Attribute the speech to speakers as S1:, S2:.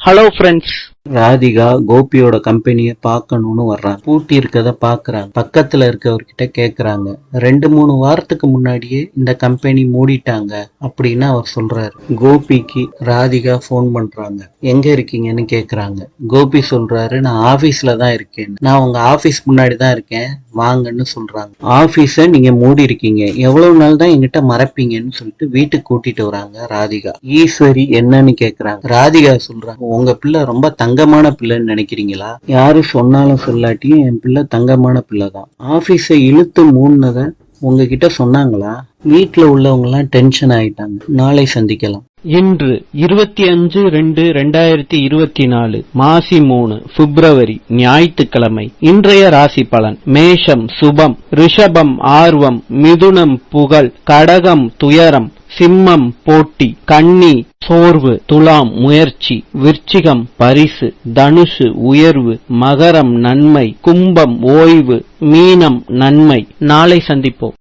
S1: Hello friends.
S2: Radhika கோபியோட கம்பெனியை பார்க்கணும்னு வர்றாங்க. பூட்டி இருக்கத பாக்குறாங்க. பக்கத்துல இருக்கவர்கிட்ட கேக்குறாங்க. 2-3 வாரத்துக்கு முன்னாடியே இந்த கம்பெனி மூடிட்டாங்க அப்படின்னு அவர் சொல்றாரு. கோபிக்கு ராதிகா போன் பண்றாங்க. எங்க இருக்கீங்கன்னு கேக்குறாங்க. கோபி சொல்றாரு, நான் ஆபீஸ்ல தான் இருக்கேன். நான் உங்க ஆபீஸ் முன்னாடி தான் இருக்கேன், வாங்கன்னு சொல்றாங்க. ஆபீஸ நீங்க மூடி இருக்கீங்க, எவ்வளவு நாள் தான் எங்கிட்ட மறைப்பீங்கன்னு சொல்லிட்டு வீட்டுக்கு கூட்டிட்டு வராங்க ராதிகா. ஈஸ்வரி என்னன்னு கேக்குறாங்க. ராதிகா சொல்றாங்க, உங்க பிள்ளை ரொம்ப தங்கமான பிள்ளைன்னு நினைக்கிறீங்களா? யாரு சொன்னாலும் சொல்லாட்டியும் என் பிள்ளை தங்கமான பிள்ளை தான். ஆபீஸ இழுத்து மூடினத உங்ககிட்ட சொன்னாங்களா? வீட்டுல உள்ளவங்க எல்லாம் டென்ஷன் ஆயிட்டாங்க. நாளை சந்திக்கலாம்.
S1: இன்று 25/2/2024 மாசி 3 பிப்ரவரி ஞாயிற்றுக்கிழமை. இன்றைய ராசி பலன்: மேஷம் சுபம், ரிஷபம் ஆர்வம், மிதுனம் புகழ், கடகம் துயரம், சிம்மம் போட்டி, கன்னி சோர்வு, துலாம் முயற்சி, விருச்சிகம் பரிசு, தனுசு உயர்வு, மகரம் நன்மை, கும்பம் ஓய்வு, மீனம் நன்மை. நாளை சந்திப்போம்.